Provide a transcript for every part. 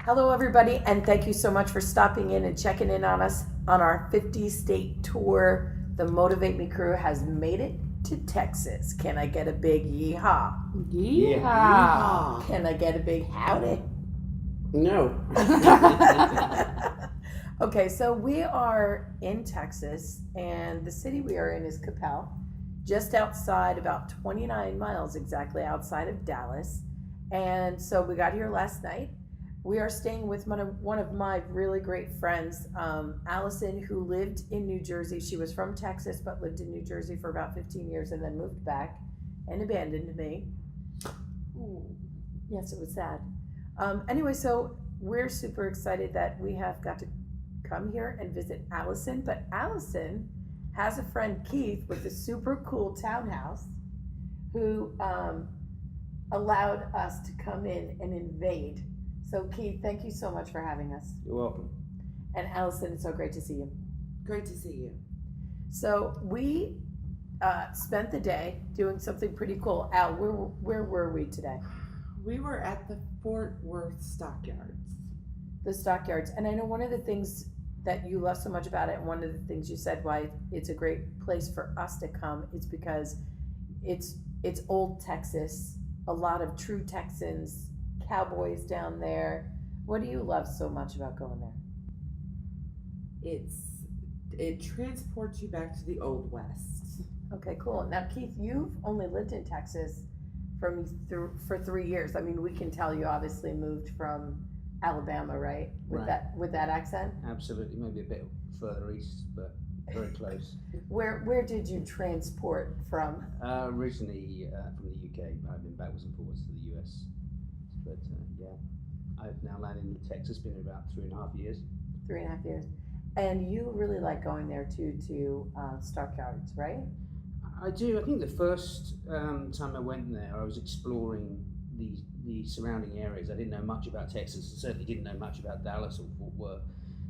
Hello, everybody, and thank you so much for stopping in and checking in on us on our 50-state tour. The Motivate Me crew has made it to Texas. Can I get a big yeehaw? Yeehaw. Can I get a big howdy? No. Okay, so we are in Texas, and the city we are in is Capel, just outside, about 29 miles exactly outside of Dallas. And so we got here last night. We are staying with one of my really great friends, Alison, who lived in New Jersey. She was from Texas, but lived in New Jersey for about 15 years and then moved back and abandoned me. Ooh. Yes, it was sad. Anyway, so we're super excited that we have got to come here and visit Alison. But Alison has a friend, Keith, with a super cool townhouse who allowed us to come in and invade. So Keith, thank you so much for having us. You're welcome. And Alison, it's so great to see you. Great to see you. So we spent the day doing something pretty cool. Al, where were we today? We were at the Fort Worth Stockyards. The Stockyards. And I know one of the things that you love so much about it, and one of the things you said why it's a great place for us to come is because it's old Texas, a lot of true Texans, cowboys down there. What do you love so much about going there? It transports you back to the Old West. Okay, cool. Now, Keith, you've only lived in Texas for 3 years. I mean, we can tell you obviously moved from Alabama, right? With that accent. Absolutely, maybe a bit further east, but very close. Where did you transport from? Originally from the UK, but I've been backwards and forwards to the US. But yeah, I've now landed in Texas. Been about 3.5 years. 3.5 years. And you really like going there too, to Stockyards, right? I do. I think the first time I went there, I was exploring the surrounding areas. I didn't know much about Texas, and certainly didn't know much about Dallas or Fort Worth.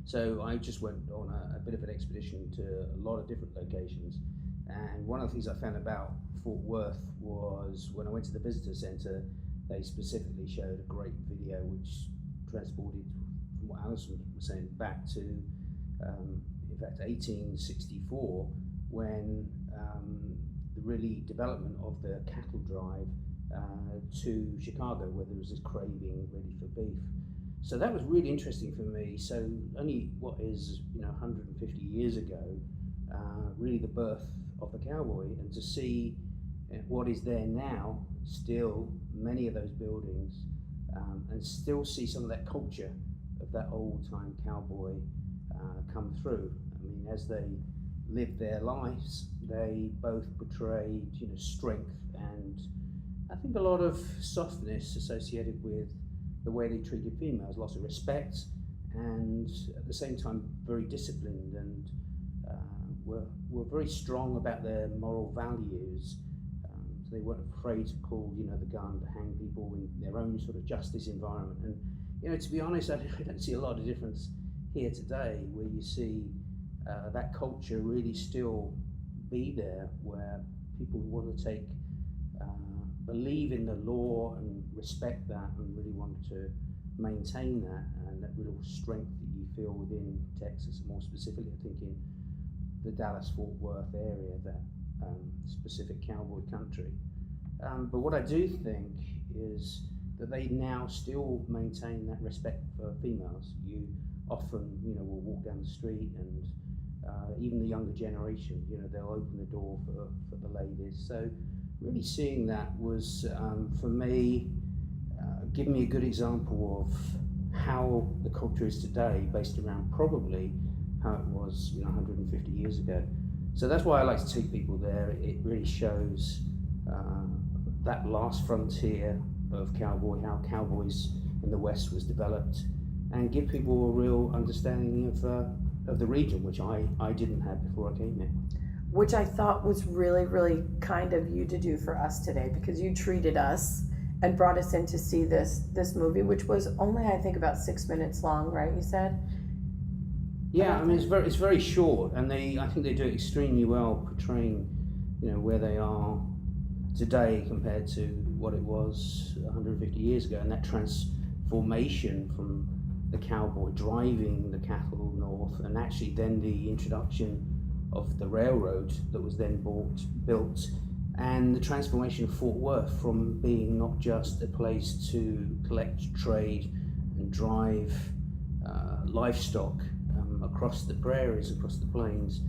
So I just went on a bit of an expedition to a lot of different locations. And one of the things I found about Fort Worth was when I went to the visitor center, they specifically showed a great video which transported, from what Alison was saying, back to, in fact, 1864, when the really development of the cattle drive to Chicago, where there was this craving really for beef. So that was really interesting for me. So only what is 150 years ago, really the birth of the cowboy, and to see what is there now, still many of those buildings, and still see some of that culture of that old time cowboy come through. I mean, as they lived their lives, they both portrayed strength and I think a lot of softness associated with the way they treated females, lots of respect, and at the same time very disciplined, and were very strong about their moral values. So they weren't afraid to call the gun to hang people in their own sort of justice environment. And to be honest, I don't see a lot of difference here today, where you see that culture really still be there, where people want to believe in the law and respect that, and really want to maintain that, and that real strength that you feel within Texas, more specifically I think in the Dallas-Fort Worth area, that specific cowboy country. But what I do think is that they now still maintain that respect for females. You often will walk down the street, and even the younger generation, they'll open the door for the ladies. So really seeing that was, for me, giving me a good example of how the culture is today, based around probably how it was 150 years ago. So that's why I like to take people there. It really shows that last frontier of cowboy, how cowboys in the West was developed, and give people a real understanding of the region, which I didn't have before I came here. Which I thought was really, really kind of you to do for us today, because you treated us and brought us in to see this movie, which was only, I think, about 6 minutes long, right? You said? Yeah, I mean it's very short, and I think they do it extremely well, portraying where they are today compared to what it was 150 years ago, and that transformation from the cowboy driving the cattle north, and actually then the introduction of the railroad that was then built, and the transformation of Fort Worth from being not just a place to collect, trade, and drive livestock across the prairies, across the plains,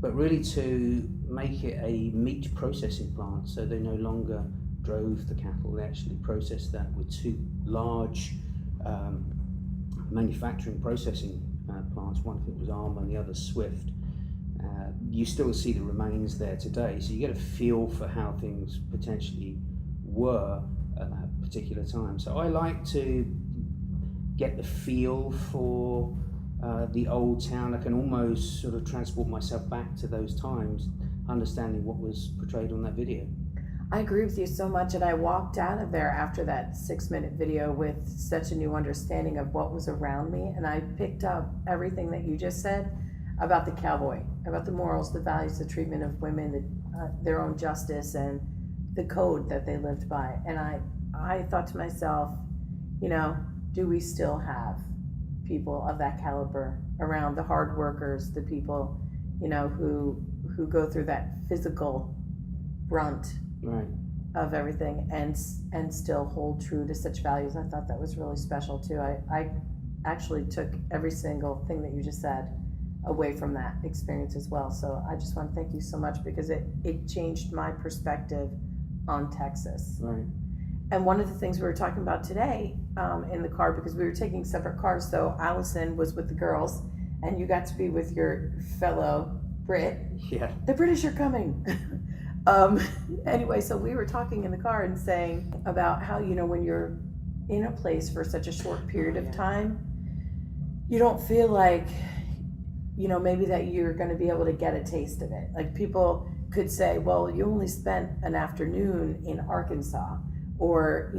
but really to make it a meat processing plant. So they no longer drove the cattle, they actually processed that with two large manufacturing processing plants. One I think was Armour and the other Swift. You still see the remains there today, so you get a feel for how things potentially were at that particular time. So I like to get the feel for the old town. I can almost sort of transport myself back to those times, understanding what was portrayed on that video. I agree with you so much, and I walked out of there after that 6-minute video with such a new understanding of what was around me, and I picked up everything that you just said about the cowboy, about the morals, the values, the treatment of women, their own justice, and the code that they lived by. And I thought to myself, do we still have people of that caliber around, the hard workers, the people, who go through that physical brunt Right. of everything and still hold true to such values. I thought that was really special too. I actually took every single thing that you just said away from that experience as well. So I just want to thank you so much, because it changed my perspective on Texas. Right. And one of the things we were talking about today in the car, because we were taking separate cars, so Alison was with the girls and you got to be with your fellow Brit. Yeah. The British are coming. Anyway, so we were talking in the car and saying about how, when you're in a place for such a short period of time, you don't feel like, maybe that you're going to be able to get a taste of it. Like, people could say, well, you only spent an afternoon in Arkansas, or,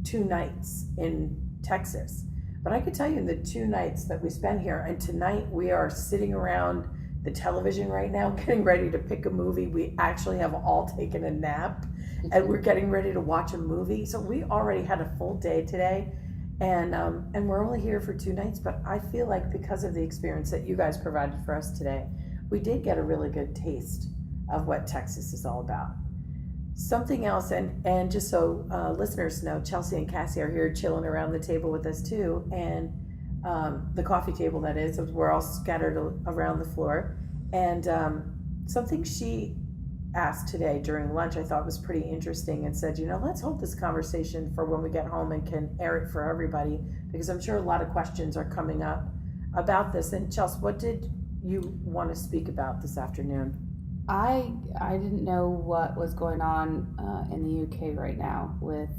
2 nights in Texas. But I could tell you, in the 2 nights that we spent here, and tonight we are sitting around the television right now getting ready to pick a movie. We actually have all taken a nap and we're getting ready to watch a movie. So we already had a full day today, and we're only here for 2 nights, but I feel like because of the experience that you guys provided for us today, we did get a really good taste of what Texas is all about. Something else, and just so listeners know, Chelsea and Cassie are here chilling around the table with us too, and the coffee table, that is, we're all scattered around the floor. And something she asked today during lunch I thought was pretty interesting, and said, let's hold this conversation for when we get home and can air it for everybody, because I'm sure a lot of questions are coming up about this. And Chelsea, what did you want to speak about this afternoon? I didn't know what was going on in the UK right now with,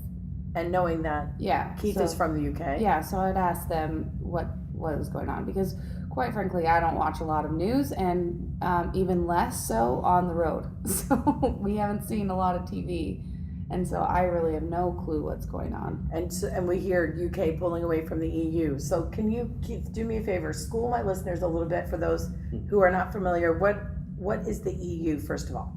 and knowing that Keith is from the UK. Yeah, so I'd ask them what was going on, because quite frankly, I don't watch a lot of news, and even less so on the road. So we haven't seen a lot of TV, and so I really have no clue what's going on. And we hear UK pulling away from the EU. So can you, Keith, do me a favor, school my listeners a little bit for those who are not familiar. What is the EU, first of all?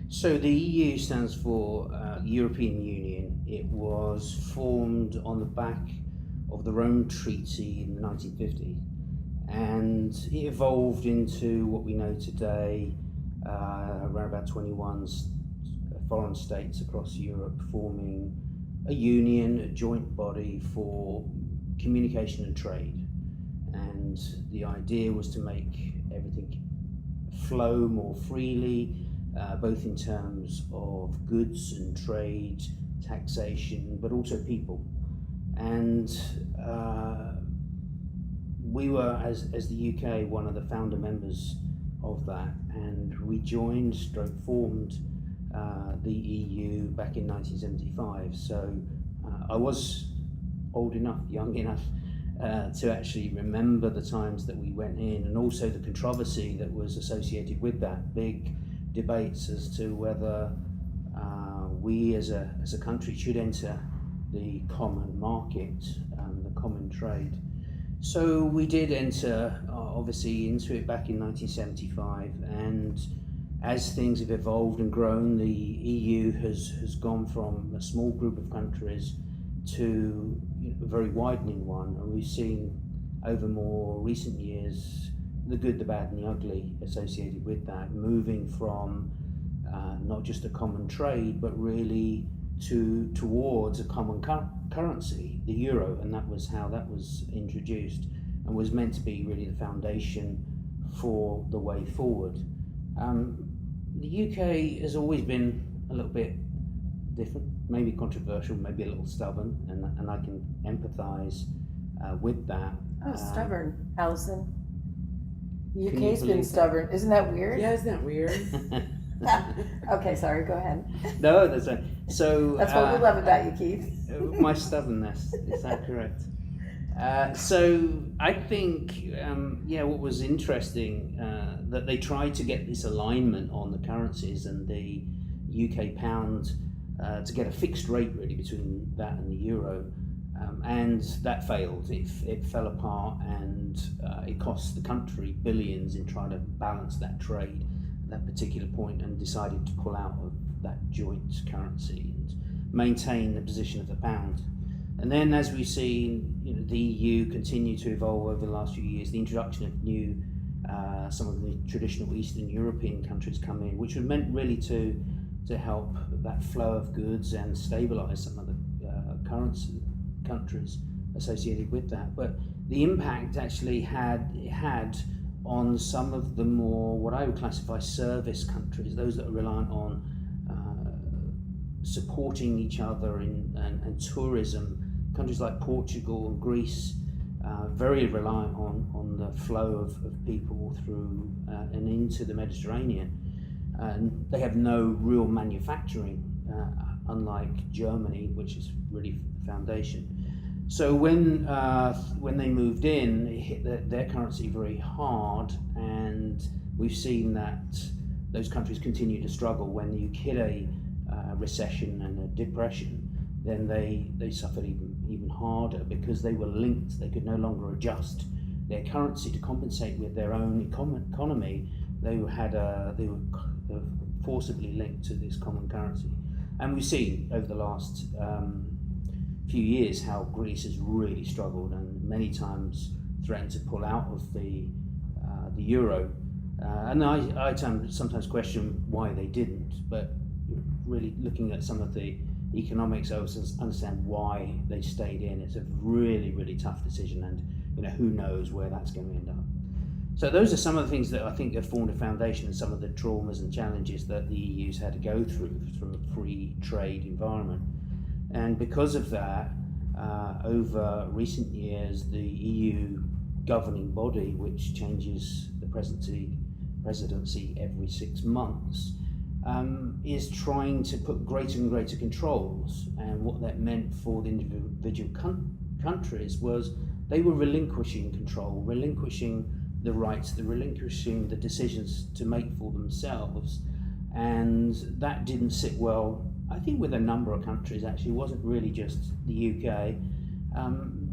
So the EU stands for European Union. It was formed on the back of the Rome Treaty in the 1950s, and it evolved into what we know today, around about 21 foreign states across Europe, forming a union, a joint body for communication and trade. And the idea was to make everything flow more freely, both in terms of goods and trade, taxation, but also people. And we were, as the UK, one of the founder members of that, and we formed the EU back in 1975. So I was young enough to actually remember the times that we went in, and also the controversy that was associated with that, big debates as to whether we as a country should enter the common market, the common trade. So we did enter obviously into it back in 1975, and as things have evolved and grown, the EU has gone from a small group of countries to a very widening one, and we've seen over more recent years the good, the bad, and the ugly associated with that, moving from not just a common trade, but really towards a common currency, the euro, and that was how that was introduced and was meant to be really the foundation for the way forward. The UK has always been a little bit different, maybe controversial, maybe a little stubborn, and I can empathise with that. Oh, stubborn, Alison. The Can you UK's been believe that? stubborn. Isn't that weird? Yeah, isn't that weird? Okay, sorry, go ahead. No, that's right. So That's what we love about you, Keith. my stubbornness, is that correct? So I think, what was interesting, that they tried to get this alignment on the currencies and the UK pound to get a fixed rate really between that and the euro, and that failed. It fell apart, and it cost the country billions in trying to balance that trade at that particular point, and decided to pull out of that joint currency and maintain the position of the pound. And then, as we've seen, the EU continue to evolve over the last few years. The introduction of new, some of the traditional Eastern European countries come in, which was meant really to help that flow of goods and stabilise some of the countries associated with that. But the impact actually had on some of the more, what I would classify, service countries, those that are reliant on supporting each other and tourism. Countries like Portugal and Greece, very reliant on the flow of people through and into the Mediterranean. And they have no real manufacturing, unlike Germany, which is really the foundation. So when they moved in, it hit their currency very hard, and we've seen that those countries continue to struggle. When you hit a recession and a depression, then they suffered even harder, because they were linked. They could no longer adjust their currency to compensate with their own economy. They were forcibly linked to this common currency, and we've seen over the last few years how Greece has really struggled and many times threatened to pull out of the euro. And I sometimes question why they didn't, but really looking at some of the economics, I understand why they stayed in. It's a really, really tough decision, and who knows where that's going to end up. So those are some of the things that I think have formed a foundation, and some of the traumas and challenges that the EU's had to go through a free trade environment. And because of that, over recent years, the EU governing body, which changes the presidency every 6 months, is trying to put greater and greater controls. And what that meant for the individual countries was they were relinquishing control, relinquishing the rights, relinquishing the decisions to make for themselves. And that didn't sit well, I think, with a number of countries. Actually, it wasn't really just the UK,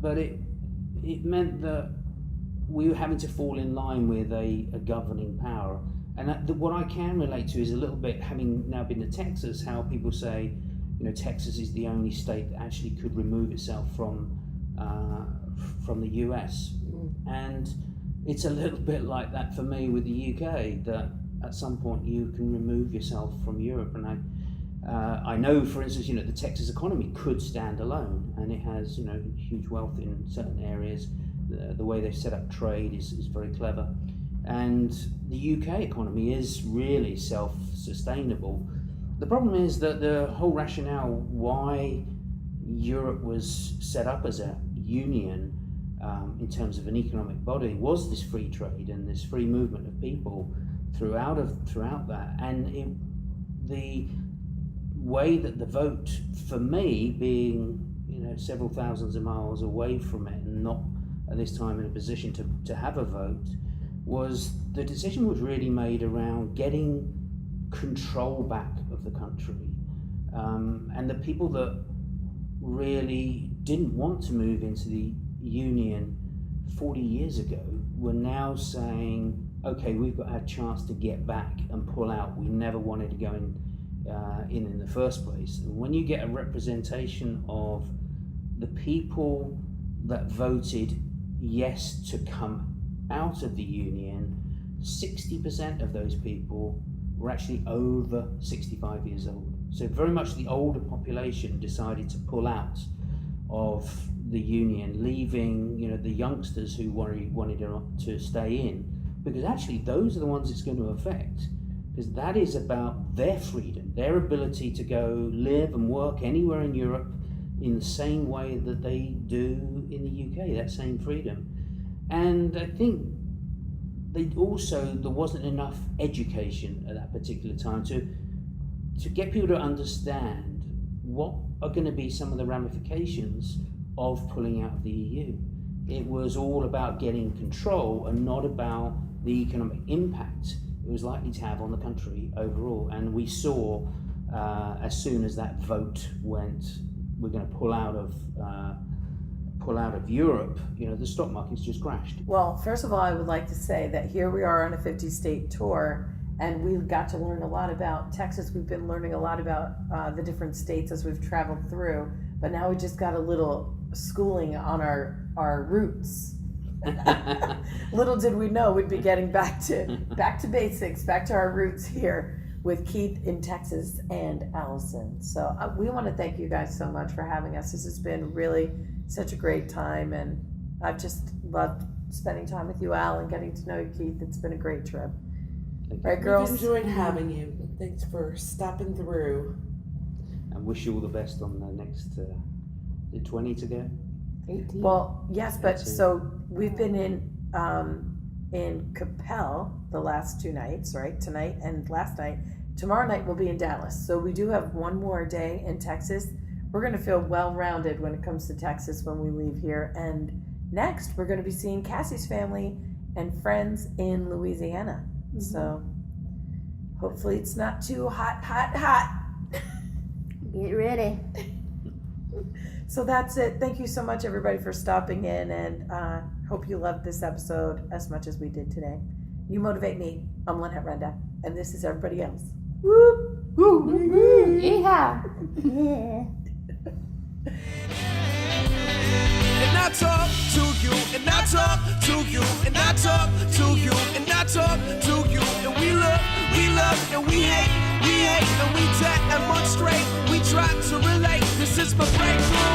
but it meant that we were having to fall in line with a governing power. And what I can relate to is a little bit, having now been to Texas, how people say, Texas is the only state that actually could remove itself from the US. And it's a little bit like that for me with the UK, that at some point you can remove yourself from Europe. And I know, for instance, the Texas economy could stand alone, and it has, huge wealth in certain areas. The way they've set up trade is very clever. And the UK economy is really self-sustainable. The problem is that the whole rationale why Europe was set up as a union in terms of an economic body was this free trade and this free movement of people throughout that. And the way that the vote, for me, being several thousands of miles away from it and not at this time in a position to have a vote, was the decision was really made around getting control back of the country. And the people that really didn't want to move into the Union 40 years ago were now saying, okay, we've got our chance to get back and pull out. We never wanted to go in the first place. And when you get a representation of the people that voted yes to come out of the Union, 60% of those people were actually over 65 years old. So very much the older population decided to pull out of the Union, leaving the youngsters who wanted to stay in, because actually those are the ones it's going to affect, because that is about their freedom, their ability to go live and work anywhere in Europe in the same way that they do in the UK, that same freedom. And I think there wasn't enough education at that particular time to get people to understand what are going to be some of the ramifications of pulling out of the EU. It was all about getting control and not about the economic impact it was likely to have on the country overall. And we saw as soon as that vote went, we're going to pull out of Europe, the stock market's just crashed. Well, first of all, I would like to say that here we are on a 50-state tour, and we got to learn a lot about Texas. We've been learning a lot about the different states as we've traveled through, but now we just got a little schooling on our roots. Little did we know we'd be getting back to basics, back to our roots here with Keith in Texas and Allison. So we want to thank you guys so much for having us. This has been really such a great time, and I've just loved spending time with you, Al, and getting to know you, Keith. It's been a great trip. Right, girls? We've enjoyed having you. Thanks for stopping through. And wish you all the best on the next 20 to go. 18. Well, yes, but 18. so we've been in Capel the last 2 nights, right? Tonight and last night. Tomorrow night we'll be in Dallas. So we do have one more day in Texas. We're going to feel well-rounded when it comes to Texas when we leave here. And next we're going to be seeing Cassie's family and friends in Louisiana. Mm-hmm. So hopefully it's not too hot. Get ready. So that's it. Thank you so much, everybody, for stopping in, and hope you loved this episode as much as we did today. You motivate me. I'm Lynette Renda, and this is everybody else. Whoop! Woo! Yeehaw! Yeah. And I talk to you, and I talk to you, and I talk to you, and I talk to you, and we love, and we hate, and we demonstrate, we try to relate. This is my breakthrough.